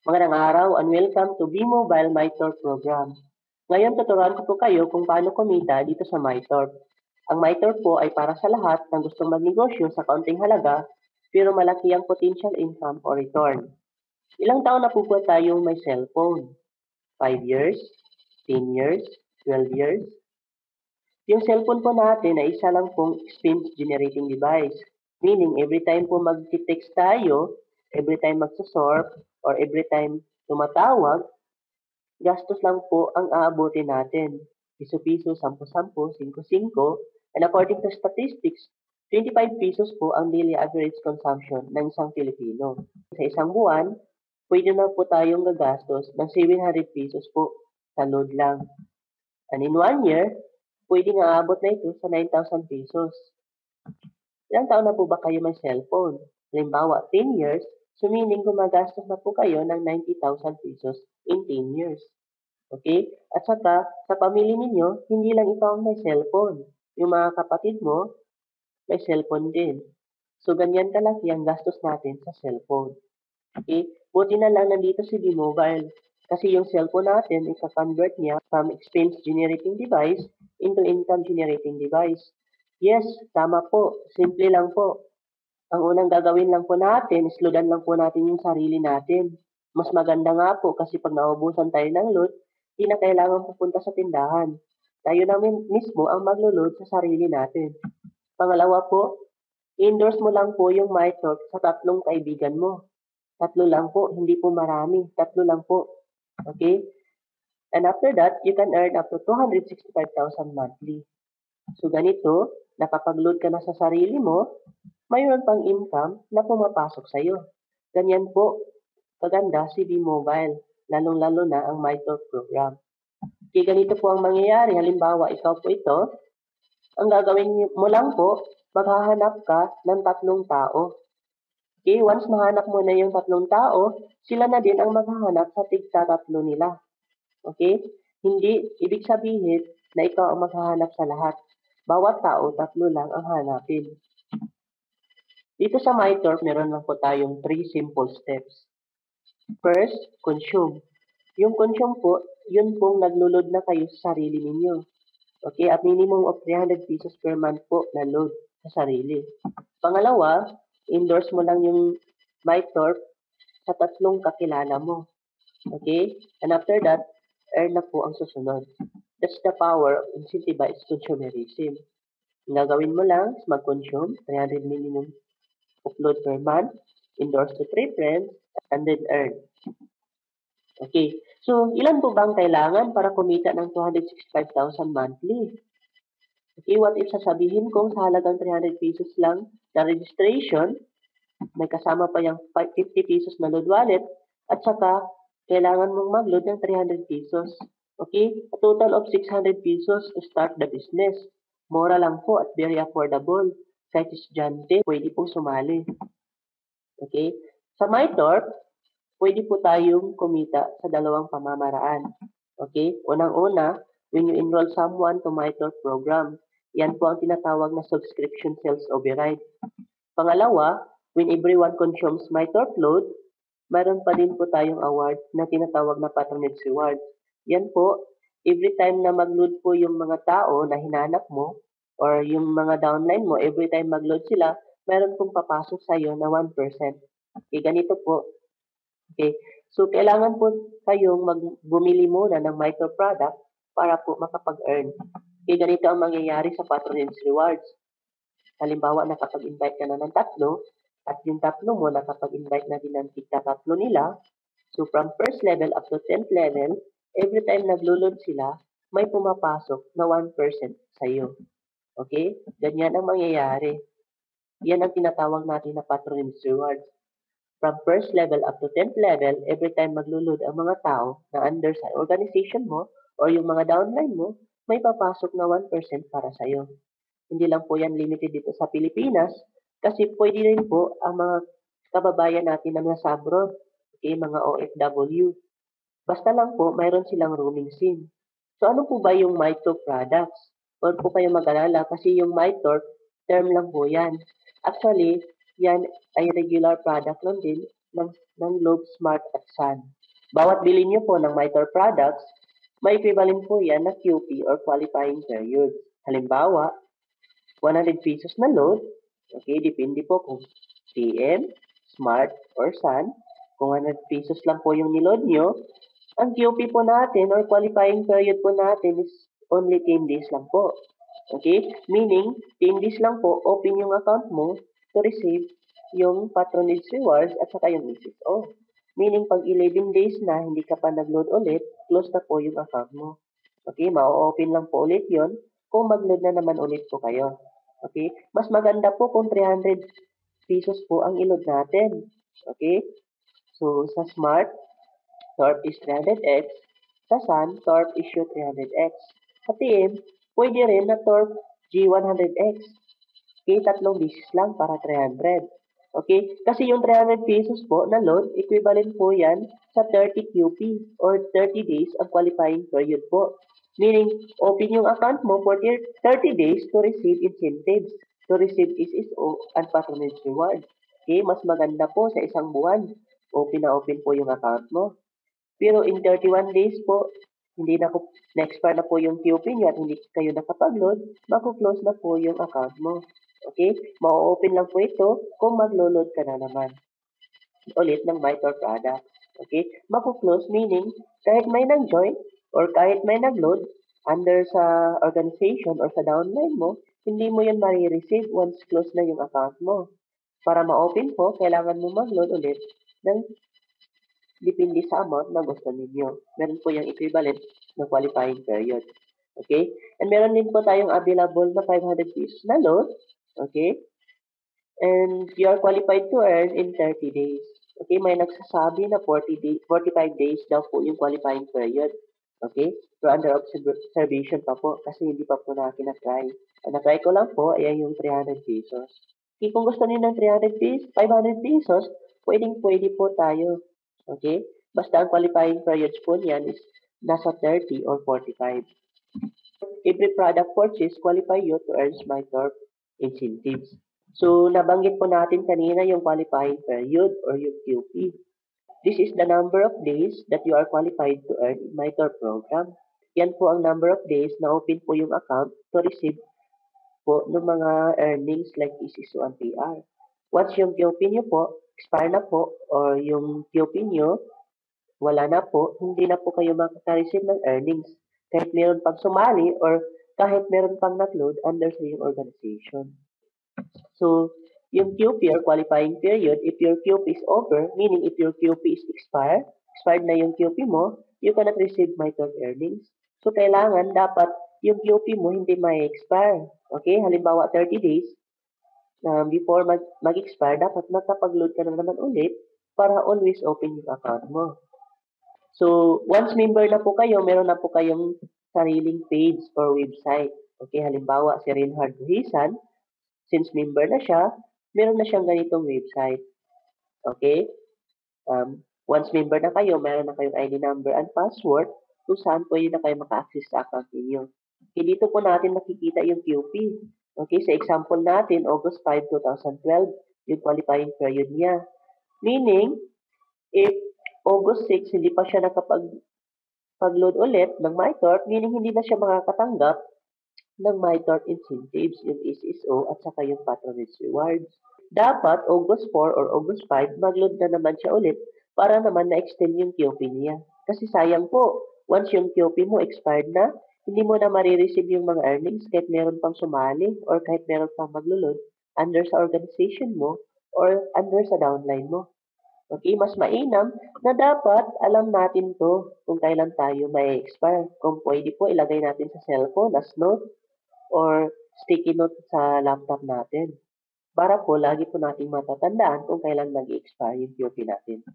Magandang araw and welcome to B-Mobile MyTorp program. Ngayon tuturuan ko po kayo kung paano kumita dito sa MyTorp. Ang MyTorp po ay para sa lahat ng gustong magnegosyo sa kaunting halaga pero malaki ang potential income o return. Ilang taon na po ba tayong may cellphone? 5 years? 10 years? 12 years? Yung cellphone po natin ay isa lang pong expense generating device. Meaning, every time po mag-text tayo, every time magsasorb, or every time tumatawag, gastos lang po ang aabutin natin. Piso-piso, 10-10, 5-5, and according to statistics, 25 pesos po ang daily average consumption ng isang Pilipino. Sa isang buwan, pwede na po tayong gagastos ng 700 pesos po sa load lang. And in 1 year, pwede nga aabot na ito sa 9,000 pesos. Ilang taon na po ba kayo may cellphone? Halimbawa, 10 years, so meaning gumagastos na po kayo ng 90,000 pesos in 10 years. Okay? At saka, sa pamilya ninyo, hindi lang ikaw ang may cellphone. Yung mga kapatid mo, may cellphone din. So, ganyan kalaki ang gastos natin sa cellphone. Okay? Buti na lang nandito si B-Mobile. Kasi yung cellphone natin, ika-convert niya from expense generating device into income generating device. Yes, tama po. Simple lang po. Ang unang gagawin lang po natin, slodan lang po natin yung sarili natin. Mas maganda nga po kasi pag naubusan tayo ng load, hindi na kailangan pupunta sa tindahan. Tayo namin mismo ang maglo-load sa sarili natin. Pangalawa po, endorse mo lang po yung MyTalk sa 3 kaibigan mo. 3 lang po, hindi po marami. 3 lang po. Okay? And after that, you can earn up to 265,000 monthly. So ganito, nakapag-load ka na sa sarili mo, mayroon pang income na pumapasok sa iyo. Ganyan po, kaganda si B-Mobile, lalong-lalo na ang MyTalk program. Okay, ganito po ang mangyayari. Halimbawa, ikaw po ito, ang gagawin mo lang po, maghahanap ka ng 3 tao. Okay, once mahanap mo na yung 3 tao, sila na din ang maghahanap sa tigta-3 nila. Okay? Hindi, ibig sabihin na ikaw ang maghahanap sa lahat. Bawat tao, 3 lang ang hanapin. Dito sa MyTorp, meron lang po tayong 3 simple steps. First, consume. Yung consume po, yun pong naglulod na kayo sa sarili ninyo. Okay, at minimum of 300 pesos per month po na load sa sarili. Pangalawa, endorse mo lang yung MyTorp sa 3 kakilala mo. Okay? And after that, earn na po ang susunod. That's the power of incentivized consumerism. Ang gagawin mo lang is mag-consume, 300 minimum upload per month, endorse to 3 friends, and then earn. Okay. So, ilan po bang kailangan para kumita ng 265,000 monthly? Okay, what if sasabihin kong sa halagang 300 pesos lang na registration, may kasama pa yung 50 pesos na load wallet, at saka kailangan mong mag-load ng 300 pesos. Okay? A total of 600 pesos to start the business. Mura lang po at very affordable. Kahit estudyante, pwede pong sumali. Okay? Sa MyTorp, pwede po tayong kumita sa 2 pamamaraan. Okay? Unang-una, when you enroll someone to MyTorp program, yan po ang tinatawag na subscription sales override. Pangalawa, when everyone consumes MyTorp load, mayroon pa din po tayong award na tinatawag na patronage reward. Yan po, every time na mag-load po yung mga tao na hinanap mo, or yung mga downline mo, every time mag-load sila, mayroon pong papasok sa iyo na 1%. Okay, ganito po. Okay, so kailangan po kayong bumili muna ng MyTorp product para po makapag-earn. Okay, ganito ang mangyayari sa patronage rewards. Halimbawa, nakapag-invite ka na ng 3, at yung 3 mo, nakapag-invite na din ng tigta-3 nila. So, from first level up to 10th level, every time naglo-load sila, may pumapasok na 1% sa iyo. Okay? Ganyan ang mangyayari. Yan ang tinatawag natin na patronage rewards. From first level up to 10th level, every time maglo-load ang mga tao na under sa organization mo or yung mga downline mo, may papasok na 1% para sa iyo. Hindi lang po yan limited dito sa Pilipinas kasi pwede rin po ang mga kababayan natin na nasa abroad, okay, mga OFW. Basta lang po, mayroon silang roaming SIM. So ano po ba yung MyTalk products? Huwag po kayong mag-alala kasi yung MyTalk, term lang po yan. Actually, yan ay regular product lang din ng Globe, Smart at Sun. Bawat bili niyo po ng MyTor products, may equivalent po yan na QP or qualifying period. Halimbawa, 100 pesos na load, okay, depende po kung PM, Smart, or Sun. Kung 100 pesos lang po yung niload nyo, ang QP po natin or qualifying period po natin is only 10 days lang po. Okay? Meaning, 10 days lang po, open yung account mo to receive yung patronage rewards at saka yung SSO. Meaning, pag 11 days na hindi ka pa nag-load ulit, close na po yung account mo. Okay? Ma-open lang po ulit yon kung mag-load na naman ulit po kayo. Okay? Mas maganda po kung 300 pesos po ang i-load natin. Okay? So, sa Smart, Torp is 300x. Sa Sun, Torp issue 300x. Sa TM, pwede rin na Torp G100x. Okay, tatlong beses lang para 300. Okay, kasi yung 300 pesos po na load, equivalent po yan sa 30 QP or 30 days ang qualifying period po. Meaning, open yung account mo for 30 days to receive incentives, to receive SSO and patronage reward. Okay, mas maganda po sa isang buwan. Open na open po yung account mo. Pero in 31 days po, hindi na po, na-expire na po yung QP niyo at hindi kayo nakapag-load, mako-close na po yung account mo. Okay? Ma-open lang po ito kung mag-load ka na naman ulit ng MyTor product. Okay? Mako-close meaning kahit may nag-join or kahit may nag-load under sa organization or sa downline mo, hindi mo yan marireceive once close na yung account mo. Para ma-open po, kailangan mo mag-load ulit ng depende sa amount na gusto ninyo. Meron po yung equivalent ng qualifying period. Okay? And meron din po tayong available na 500 pesos na loan. Okay? And you are qualified to earn in 30 days. Okay? May nagsasabi na 45 days daw po yung qualifying period. Okay? Pero under observation pa po kasi hindi pa po natin na-try. Ang na-try ko lang po ay yung 300 pesos. Okay, kung gusto niyo ng 300 pesos, 500 pesos, pwede po tayo. Okay? Basta ang qualifying periods po niyan is nasa 30 or 45. Every product purchase qualify you to earn MyTorp incentives. So, nabanggit po natin kanina yung qualifying period or yung QP. This is the number of days that you are qualified to earn in MyTorp program. Yan po ang number of days na open po yung account to receive po ng mga earnings like SSO and PR. Once yung QP nyo po, expire na po, or yung QP nyo, wala na po, hindi na po kayo makaka-receive ng earnings. Kahit meron pang sumali or kahit meron pang nag-load under sa yung organization. So, yung QP or qualifying period, if your QP is over, meaning if your QP is expired na yung QP mo, you cannot receive MyTorp earnings. So, kailangan dapat yung QP mo hindi may expire. Okay? Halimbawa, 30 days, before mag-expire, dapat magkapag-load ka na naman ulit para always open yung account mo. So, once member na po kayo, meron na po kayong sariling page or website. Okay, halimbawa, si Reinhard Buhisan, since member na siya, meron na siyang ganitong website. Okay? Once member na kayo, meron na kayong ID number and password kung saan pwede na kayo maka-access sa account ninyo. Okay, dito po natin makikita yung QP. Okay, sa example natin, August 5, 2012, yung qualifying period niya. Meaning, if August 6, hindi pa siya nakapag-load ulit ng MyTorp, meaning hindi na siya makakatanggap ng MyTorp incentives, yung SSO at saka yung patronage rewards. Dapat August 4 or August 5, mag-load na naman siya ulit para naman na-extend yung QP niya. Kasi sayang po, once yung QP mo expired na, hindi mo na marireceive yung mga earnings kahit meron pang sumali or kahit meron pang maglo-load under sa organization mo or under sa downline mo. Okay, mas mainam na dapat alam natin to kung kailan tayo may expire. Kung pwede po, ilagay natin sa cellphone as note or sticky note sa laptop natin. Para po, lagi po natin matatandaan kung kailan mag-expire yung QP natin.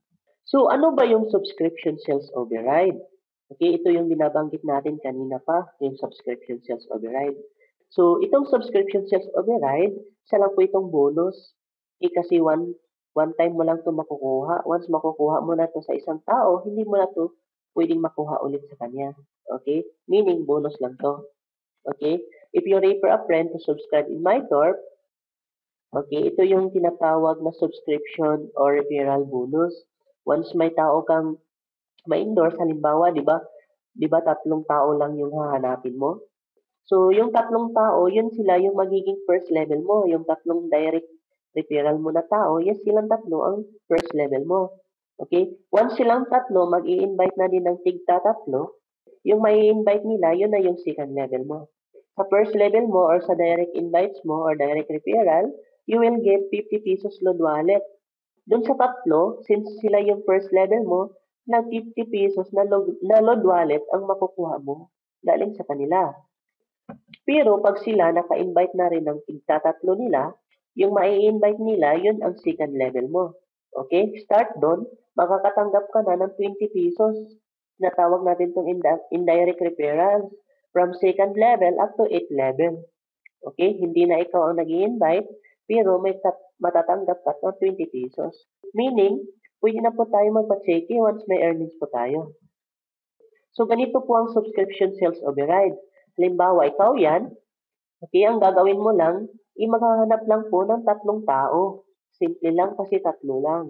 So, ano ba yung subscription sales override? Okay, ito yung binabanggit natin kanina pa, yung subscription sales override. So, itong subscription sales override, isa lang po itong bonus. Okay, kasi one time mo lang ito makukuha. Once makukuha mo na ito sa isang tao, hindi mo na ito pwedeng makuha ulit sa kanya. Okay? Meaning, bonus lang to. Okay? If you refer a friend to subscribe in MyTorp, Okay, ito yung tinatawag na subscription or referral bonus. Once may tao kang ma-endorse, halimbawa, di ba tatlong tao lang yung hahanapin mo? So, yung tatlong tao, yun sila yung magiging first level mo. Yung tatlong direct referral mo na tao, yes, silang tatlo ang first level mo. Okay? Once silang tatlo, mag-i-invite na din ng tigta tatlo. Yung may invite nila, yun na yung second level mo. Sa first level mo or sa direct invites mo or direct referral, you will get 50 pesos load wallet. Doon sa tatlo, since sila yung first level mo, ng 50 pesos na load wallet ang makukuha mo galing sa kanila. Pero pag sila naka-invite na rin ng tigtatatlo nila, yung mai-invite nila, yun ang second level mo. Okay? Start doon, makakatanggap ka na ng 20 pesos. Natawag natin itong indirect referrals from second level up to 8th level. Okay? Hindi na ikaw ang nag-i-invite, pero matatanggap ka ng 20 pesos. Meaning, pwede na po tayo magpa-checky once may earnings po tayo. So, ganito po ang subscription sales override. Halimbawa, ikaw yan, okay, ang gagawin mo lang, maghahanap lang po ng tatlong tao. Simple lang kasi tatlo lang.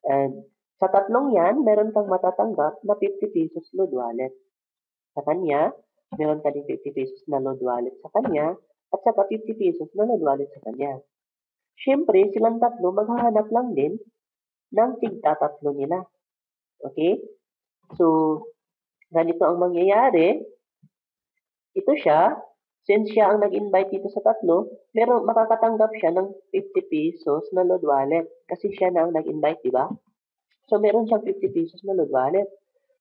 And sa tatlong yan, meron kang matatanggap na 50 pesos load wallet. Sa kanya, meron ka din 50 pesos na load wallet sa kanya, at saka 50 pesos na load wallet sa kanya. Siyempre, silang tatlo maghahanap lang din ng tigtatatlo nila. Okay? So, ganito ang mangyayari. Ito siya, since siya ang nag-invite dito sa tatlo, makakatanggap siya ng 50 pesos na load wallet. Kasi siya na ang nag-invite, di ba? So, meron siyang 50 pesos na load wallet.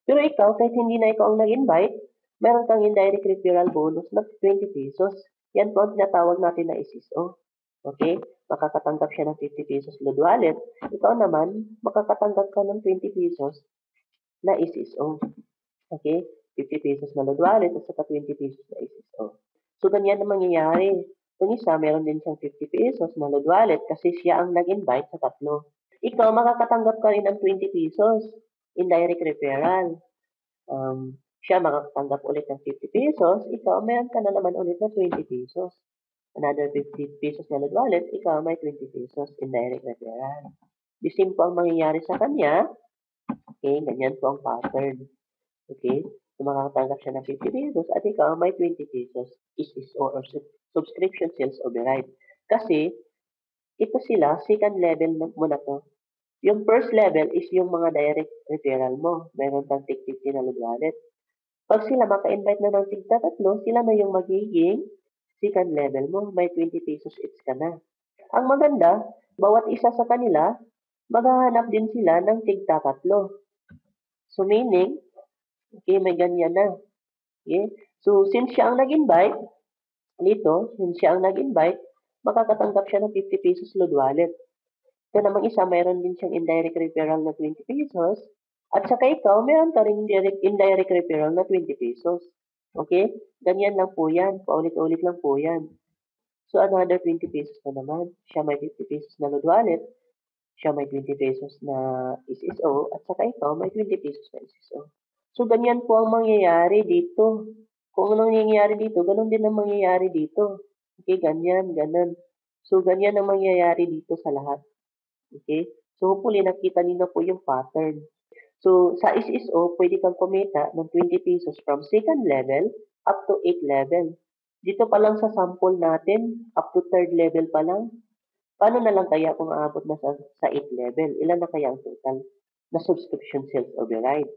Pero ikaw, kahit hindi na ikaw ang nag-invite, meron kang indirect referral bonus na 20 pesos. Yan po ang tinatawag natin na SSO. Okay? Makakatanggap siya ng 50 pesos load wallet. Ikaw naman, makakatanggap ka ng 20 pesos na SSO. Okay? 50 pesos na load wallet at saka 20 pesos na SSO. So, ganyan na mangyayari. Itong isa, meron din siyang 50 pesos na load wallet kasi siya ang nag-invite sa tatlo. Ikaw, makakatanggap ka rin ng 20 pesos indirect referral. Siya makakatanggap ulit ng 50 pesos. Ikaw, meron ka na naman ulit na 20 pesos. Another 50 pesos na load wallet, ikaw may 20 pesos indirect referral. The same po ang mangyayari sa kanya. Okay, ganyan po ang pattern. Okay? So, makakatanggap siya ng 50 pesos at ikaw may 20 pesos SSO or subscription sales override. Kasi, ito sila, second level mo na to. Yung first level is yung mga direct referral mo. Meron kang tig 50 na load wallet. Pag sila maka-invite na ng tigta tatlo, sila na yung magiging second level mo. May 20 pesos each ka na. Ang maganda, bawat isa sa kanila, maghahanap din sila ng tigta tatlo. So, meaning, okay, may ganyan na. Okay? So, since siya ang nag-invite, since siya ang nag-invite, makakatanggap siya ng 50 pesos load wallet. Ito namang isa, mayroon din siyang indirect referral na 20 pesos. At saka ikaw, meron ka rin indirect referral na 20 pesos. Okay? Ganyan lang po yan. Paulit-ulit lang po yan. So, another 20 pesos na naman. Siya may 50 pesos na load wallet. Siya may 20 pesos na SSO. At saka ikaw, may 20 pesos na SSO. So, ganyan po ang mangyayari dito. Kung anong nangyayari dito, ganun din ang mangyayari dito. Okay, ganyan, ganun. So, ganyan ang mangyayari dito sa lahat. Okay? So, hopefully, nakita niyo na po yung pattern. So, sa SSO, pwede kang kumita ng 20 pesos from second level up to 8th level. Dito pa lang sa sample natin, up to 3rd level pa lang. Paano na lang kaya kung aabot na sa 8th level? Ilan na kaya ang total na subscription sales override?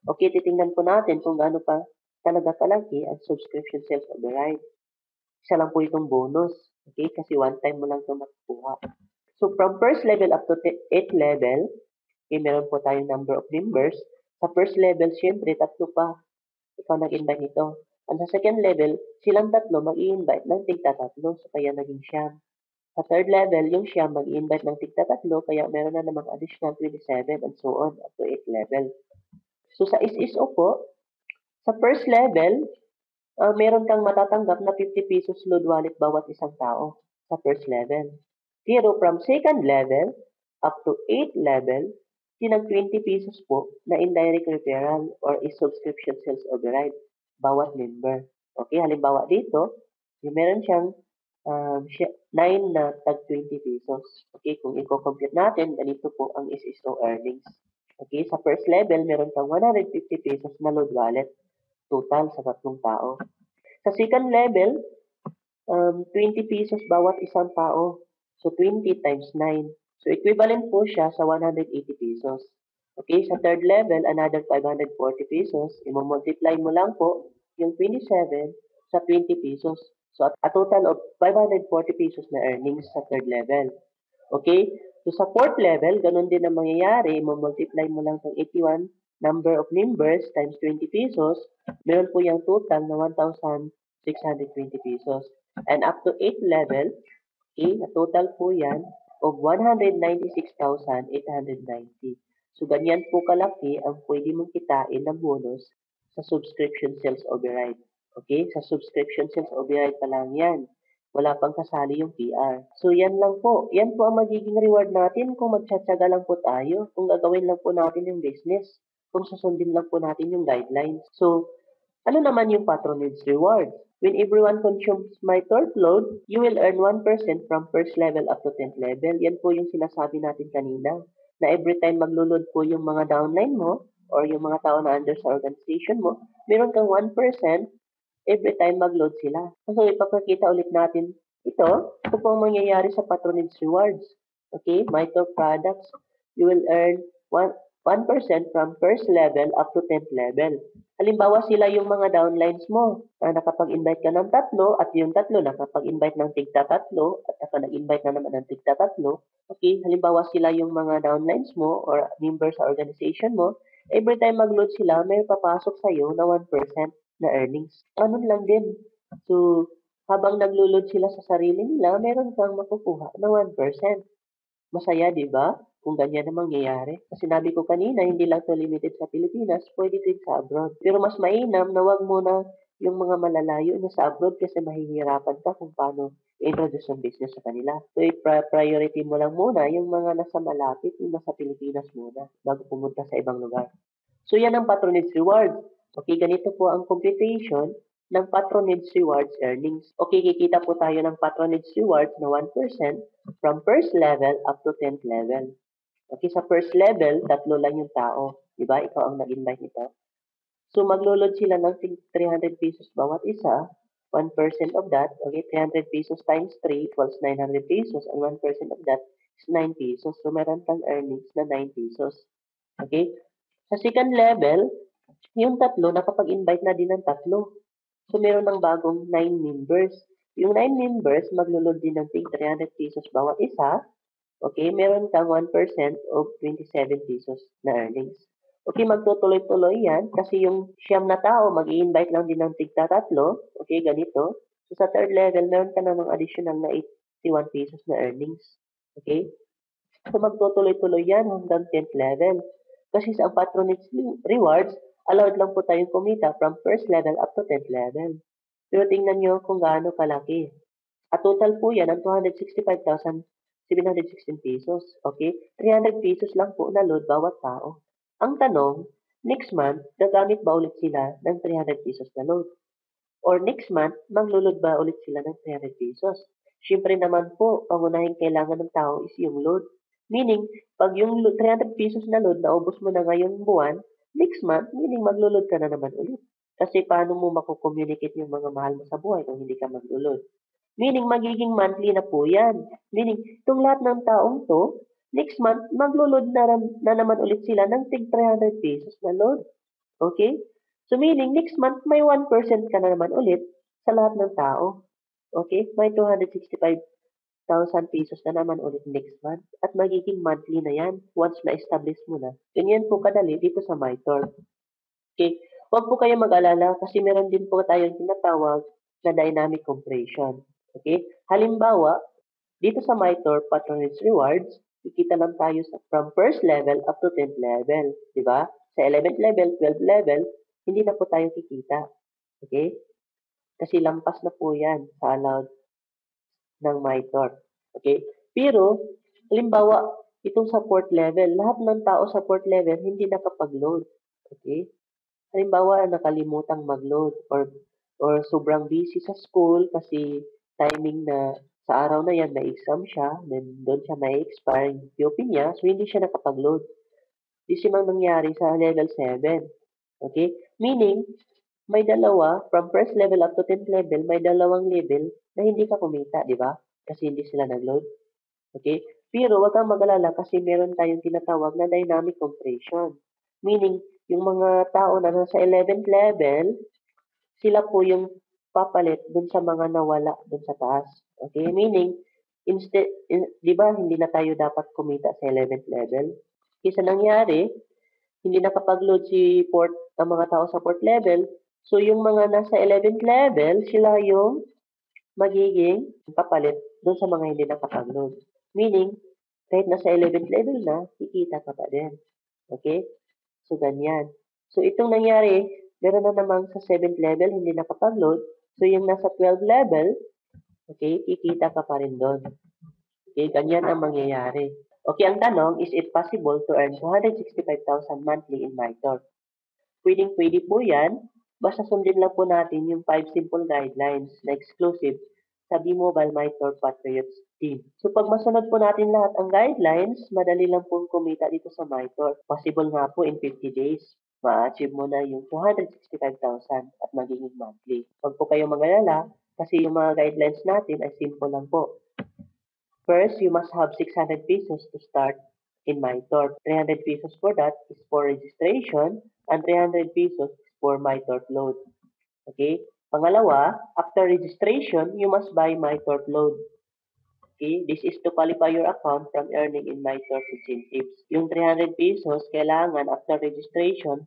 Okay, titingnan po natin kung gaano pa talaga kalaki ang subscription sales override. Isa lang po itong bonus. Okay, kasi one time mo lang ito makukuha. So, from first level up to 8th level, okay, meron po tayong number of members. Sa first level, syempre, tatlo pa. Ikaw nag-invite nito. At sa second level, silang tatlo mag-i-invite ng tigta tatlo. So, kaya naging siyam. Sa third level, yung siyam mag-i-invite ng tigta tatlo. Kaya meron na namang additional 27 and so on up to 8th level. So, sa SSO po, sa first level, meron kang matatanggap na 50 pesos load wallet bawat isang tao sa first level. Pero from second level up to 8th level, sinang 20 pesos po na indirect referral or subscription sales override bawat member. Okay, halimbawa dito, meron siyang 9 na tag 20 pesos. Okay, kung i-compute natin, ganito po ang SSO earnings. Okay, sa first level, meron kang 150 pesos na load wallet total sa tatlong tao. Sa second level, 20 pesos bawat isang tao. So, 20 times 9. So, equivalent po siya sa 180 pesos. Okay, sa third level, another 540 pesos. I-multiply mo lang po yung 27 sa 20 pesos. So, a total of 540 pesos na earnings sa third level. Okay? So, sa fourth level, ganun din ang mangyayari. I-multiply mo lang itong 81 number of members times 20 pesos. Meron po yung total na 1,620 pesos. And up to 8th level, okay, na total po yan of 196,890. So, ganyan po kalaki ang pwede mong kitain na bonus sa subscription sales override. Okay? Sa subscription sales override pa lang yan. Wala pang kasali yung PR. So, yan lang po. Yan po ang magiging reward natin kung magtsatsaga lang po tayo, kung gagawin lang po natin yung business, kung susundin lang po natin yung guidelines. So, ano naman yung patronage reward? When everyone consumes my third load, you will earn 1% from first level up to 10th level. Yan po yung sinasabi natin kanina, na every time maglulod po yung mga downline mo or yung mga tao na under sa organization mo, meron kang 1% every time mag-load sila. So, ipapakita ulit natin ito. Ito po ang mangyayari sa patronage rewards. Okay, MyTalk products, you will earn 1% from first level up to 10th level. Halimbawa, sila yung mga downlines mo. Nakapag-invite ka ng tatlo at yung tatlo nakapag-invite ng tigta tatlo at saka nag-invite na naman ng tigta tatlo. Okay, halimbawa sila yung mga downlines mo or members sa organization mo. Every time mag-load sila, may papasok sa'yo na 1% na earnings. Ano lang din. So, habang naglo-load sila sa sarili nila, meron kang makukuha na 1%. Masaya, di ba? Kung ganyan na mangyayari. Kasi sinabi ko kanina, hindi lang to limited sa Pilipinas, pwede din sa abroad. Pero mas mainam na wag mo na yung mga malalayo na sa abroad kasi mahihirapan ka kung paano i-introduce yung business sa kanila. So, priority mo lang muna yung mga nasa malapit, yung nasa Pilipinas muna, bago pumunta sa ibang lugar. So, yan ang patronage reward. Okay, ganito po ang computation ng patronage rewards earnings. Okay, kikita po tayo ng patronage rewards na 1% from first level up to 10th level. Okay, sa first level, tatlo lang yung tao. Diba? Ikaw ang nag-invite nito. So, maglulod sila ng 300 pesos bawat isa. 1% of that, okay, 300 pesos times 3 equals 900 pesos and 1% of that is 9 pesos. So, meron kang earnings na 9 pesos. Okay? Sa second level, yung tatlo, nakapag-invite na din ng tatlo. So, meron ng bagong 9 members. Yung 9 members, maglulod din ng 300 pesos bawat isa. Okay, meron kang 1% of 27 pesos na earnings. Okay, magtutuloy-tuloy yan kasi yung siyam na tao, mag-i-invite lang din ng tigta tatlo. Okay, ganito. So, sa third level, meron ka namang additional na 81 pesos na earnings. Okay? So, magtutuloy-tuloy yan hanggang 10th level. Kasi sa patronage rewards, allowed lang po tayong kumita from first level up to 10th level. Pero tingnan nyo kung gaano kalaki. At total po yan ang 265,716 pesos. Okay? 300 pesos lang po na load bawat tao. Ang tanong, next month, gagamit ba ulit sila ng 300 pesos na load? Or next month, maglulod ba ulit sila ng 300 pesos? Siyempre naman po, pangunahing kailangan ng tao is yung load. Meaning, pag yung 300 pesos na load, naubos mo na ngayong buwan, next month, meaning maglulod ka na naman ulit. Kasi paano mo makukommunicate yung mga mahal mo sa buhay kung hindi ka maglulod? Meaning, magiging monthly na po yan. Meaning, itong lahat ng taong to, next month, maglulod na naman ulit sila ng tig 300 pesos na load. Okay? So, meaning, next month, may 1% ka na naman ulit sa lahat ng tao. Okay? May 265,000 pesos na naman ulit next month. At magiging monthly na yan once na-establish mo na. Ganyan po kadali dito sa MyTorp. Okay? Huwag po kayo mag-alala kasi meron din po tayong tinatawag na dynamic compression. Okay? Halimbawa, dito sa MyTorp Patronage Rewards, kikita lang tayo from first level up to 10th level. Diba? Sa 11th level, 12th level, hindi na po tayo kikita. Okay? Kasi lampas na po yan sa allowed ng MyTorp. Okay? Pero, halimbawa, itong sa fourth level, lahat ng tao sa fourth level hindi nakapag-load. Okay? Halimbawa, nakalimutang mag-load or sobrang busy sa school kasi timing na sa araw na yan may exam siya, then doon siya may expire yung POP niya, so hindi siya nakapag-load. This yung nangyari sa level 7. Okay? Meaning, may dalawa, from first level up to 10th level, may dalawang level na hindi ka kumita, di ba? Kasi hindi sila nag-load. Okay? Pero wag kang mag-alala kasi meron tayong tinatawag na dynamic compression. Meaning, yung mga tao na nasa 11th level, sila po yung papalit dun sa mga nawala dun sa taas. Okay? Meaning, di ba hindi na tayo dapat kumita sa 11th level? Kasi nangyari, hindi nakapag-load ang mga tao sa 4th level. So, yung mga nasa 11th level, sila yung magiging papalit dun sa mga hindi nakapag-load. Meaning, kahit nasa 11th level na, kikita ka pa din. Okay? So, ganyan. So, itong nangyari, meron na namang sa 7th level, hindi nakapag-load. So, yung nasa 12th level, okay, kikita ka pa rin doon. Okay, ganyan ang mangyayari. Okay, ang tanong, is it possible to earn 265,000 monthly in MyTorch? Pwedeng-pwede po yan. Basta sundin lang po natin yung 5 simple guidelines na exclusive sa B-Mobile MyTorch Patriots team. So pag masunod po natin lahat ang guidelines, madali lang pong kumita dito sa MyTorch. Possible nga po in 50 days, ma-achieve mo na yung 265,000 at magiging monthly. Huwag po kayong mag-alala kasi yung mga guidelines natin ay simple lang po. First, you must have 600 pesos to start in MyTorch. 300 pesos for that is for registration and 300 pesos is for MyTorch load. Okay? Pangalawa, after registration, you must buy MyTorch load. Okay? This is to qualify your account from earning in MyTorch incentives. Yung 300 pesos, kailangan after registration,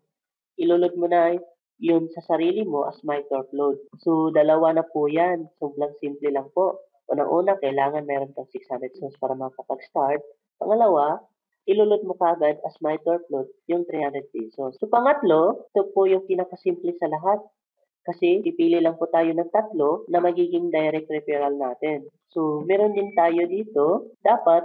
ilulod mo na yun sa sarili mo as MyTorch load. So, dalawa na po yan. Sobrang simple lang po. Unang-una, kailangan meron kang 600 pesos para makapag-start. Pangalawa, ilulod mo kagad as MyTorch load yung 300 pesos. So, pangatlo, ito po yung pinakasimple sa lahat. Kasi pipili lang po tayo ng tatlo na magiging direct referral natin. So, meron din tayo dito, dapat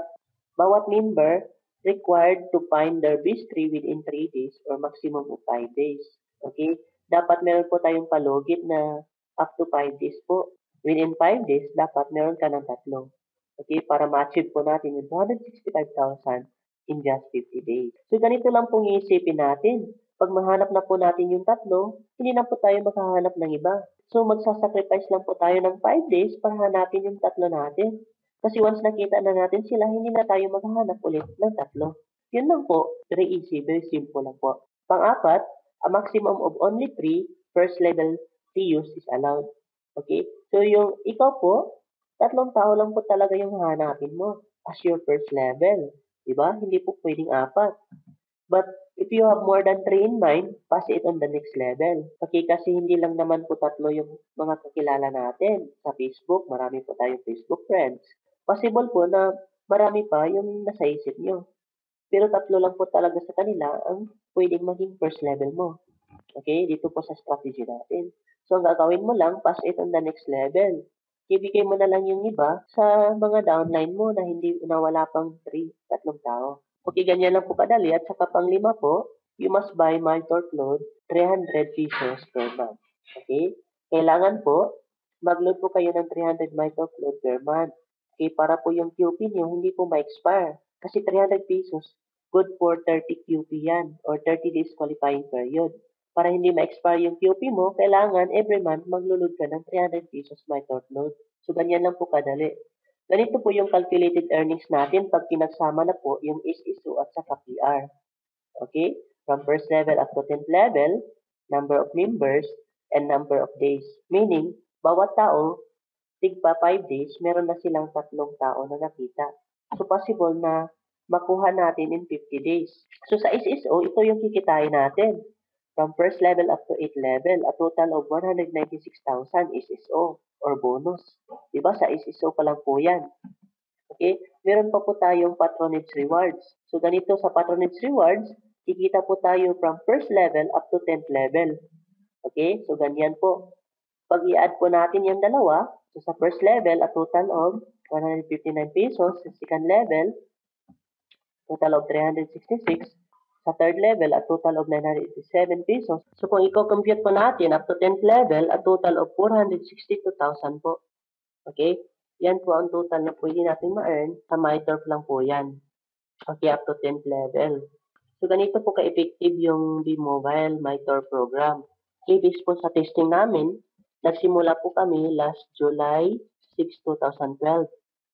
bawat member required to find their best 3 within 3 days or maximum of 5 days. Okay? Dapat meron po tayong palugit na up to 5 days po. Within 5 days, dapat meron ka ng tatlo. Okay? Para ma-achieve po natin yung 265,000 in just 50 days. So, ganito lang pong iisipin natin. Pag mahanap na po natin yung tatlo, hindi na po tayo makahanap ng iba. So, magsasacrifice lang po tayo ng 5 days para hanapin yung tatlo natin. Kasi once nakita na natin sila, hindi na tayo maghahanap ulit ng tatlo. Yun lang po. Very easy, very simple lang po. Pang-apat, a maximum of only 3 first level TUs is allowed. Okay? So, yung ikaw po, tatlong tao lang po talaga yung hahanapin mo as your first level. Diba? Hindi po pwedeng 4. But if you have more than 3 in mind, pass it on the next level. Okay, kasi hindi lang naman po tatlo yung mga kakilala natin. Sa Facebook, marami po tayong Facebook friends. Possible po na marami pa yung nasa isip nyo. Pero tatlo lang po talaga sa kanila ang pwedeng maging first level mo. Okay, dito po sa strategy natin. So, ang gagawin mo lang, pass it on the next level. Ibigay mo na lang yung iba sa mga downline mo na hindi na wala pang tatlong tao. Okay, ganyan lang po kadali. At saka pang-5 po, you must buy MyTorch load 300 pesos per month. Okay? Kailangan po, mag-load po kayo ng 300 MyTorch load per month. Okay, para po yung QP niyo hindi po ma-expire. Kasi 300 pesos, good for 30 QP yan or 30 days qualifying period. Para hindi ma-expire yung QP mo, kailangan every month maglulod ka ng 300 pesos MyTorch load. So, ganyan lang po kadali. Ganito po yung calculated earnings natin pag pinagsama na po yung SSO at saka PR. Okay? From first level up to 10th level, number of members, and number of days. Meaning, bawat tao, tigpa 5 days, meron na silang tatlong tao na nakita. So, possible na makuha natin in 50 days. So, sa SSO, ito yung kikitain natin. From first level up to 8th level, a total of 196,000 SSO or bonus. Diba? Sa SSO pa lang po yan. Okay? Meron pa po tayong patronage rewards. So, ganito sa patronage rewards, kikita po tayo from first level up to 10th level. Okay? So, ganyan po. Pag i-add po natin yung dalawa, so sa first level, a total of 159 pesos. Sa second level, total of 366. Sa third level, a total of 987 pesos. So, kung i-compute po natin up to 10th level, a total of 462,000 po. Okay? Yan po ang total na pwede natin ma-earn sa MyTurf lang po yan. Okay, up to 10th level. So, ganito po ka-effective yung B-Mobile MyTurf program. Okay, based po sa testing namin, nagsimula po kami last July 6, 2012.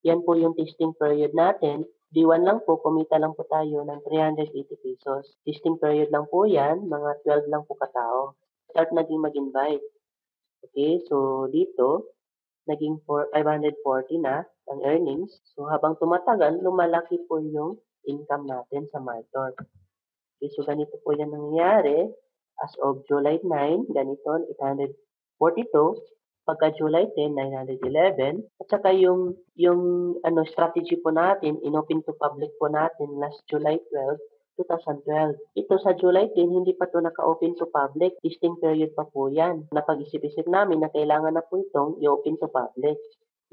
Yan po yung testing period natin. D1 lang po, kumita lang po tayo ng 380 pesos. Testing period lang po yan, mga 12 lang po katao. Start naging mag-invite. Okay, so dito, naging 540 na ang earnings. So habang tumatagal, lumalaki po yung income natin sa MyTurf. Okay, so ganito po yan nangyayari. As of July 9, ganito, 842. Pagka July 10, 911. At saka yung strategy po natin, inopen to public po natin last July 12, 2012. Ito sa July 10, hindi pa to naka-open to public. Testing period pa po yan. Napag-isip-isip namin na kailangan na po itong i-open to public.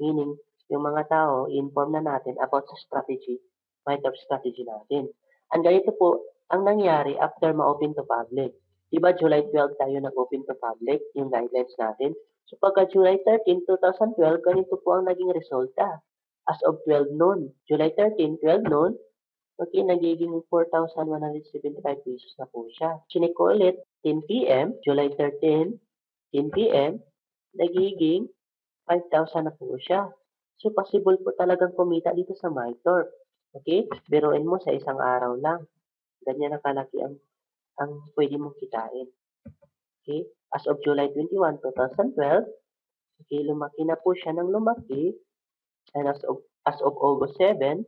Meaning, yung mga tao, i-inform na natin about sa strategy, MyTurf strategy natin. Ang ganito po, ang nangyari after ma-open to public. Diba July 12 tayo nag-open to public, yung guidelines natin. So pagka July 13, 2012, ganito po ang naging resulta. As of 12 noon, July 13, 12 noon, okay, nagiging 4,175 pesos na po siya. Chinik ko ulit, 10 p.m., July 13, 10 p.m., nagiging 5,000 na po siya. So, possible po talagang kumita dito sa MyTurf. Okay? Biruin mo sa isang araw lang. Ganyan na kalaki ang pwede mong kitain. Okay? As of July 21, 2012, okay, lumaki na po siya ng lumaki. And as of August 7,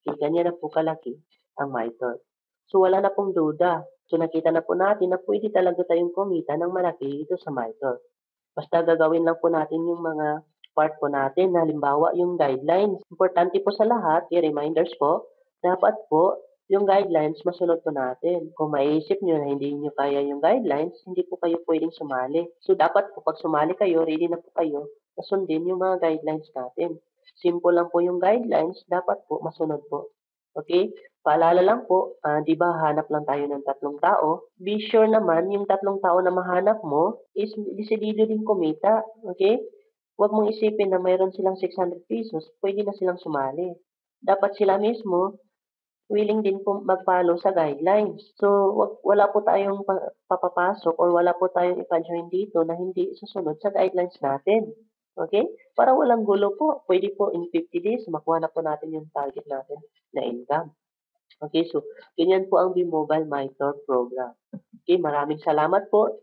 okay, ganyan na po kalaki ang MyTurf. So, wala na pong duda. So, nakita na po natin na pwede talaga tayong kumita ng malaki dito sa MyTurf. Basta gagawin lang po natin yung mga part po natin. Halimbawa, yung guidelines. Importante po sa lahat, yung reminders po, dapat po yung guidelines masunod po natin. Kung maiisip nyo na hindi nyo kaya yung guidelines, hindi po kayo pwedeng sumali. So, dapat po pag sumali kayo, ready na po kayo na sundin yung mga guidelines natin. Simple lang po yung guidelines, dapat po masunod po. Okay? Paalala lang po, di ba hanap lang tayo ng 3 tao? Be sure naman yung 3 tao na mahanap mo is desidido din kumita. Okay? Huwag mong isipin na mayroon silang 600 pesos, pwede na silang sumali. Dapat sila mismo willing din po mag-follow sa guidelines. So, wala po tayong papapasok or wala po tayong ipa-join dito na hindi susunod sa guidelines natin. Okay? Para walang gulo po, pwede po in 50 days, makuha na po natin yung target natin na income. Okay, so ganyan po ang B-Mobile MyTurf program. Okay, maraming salamat po.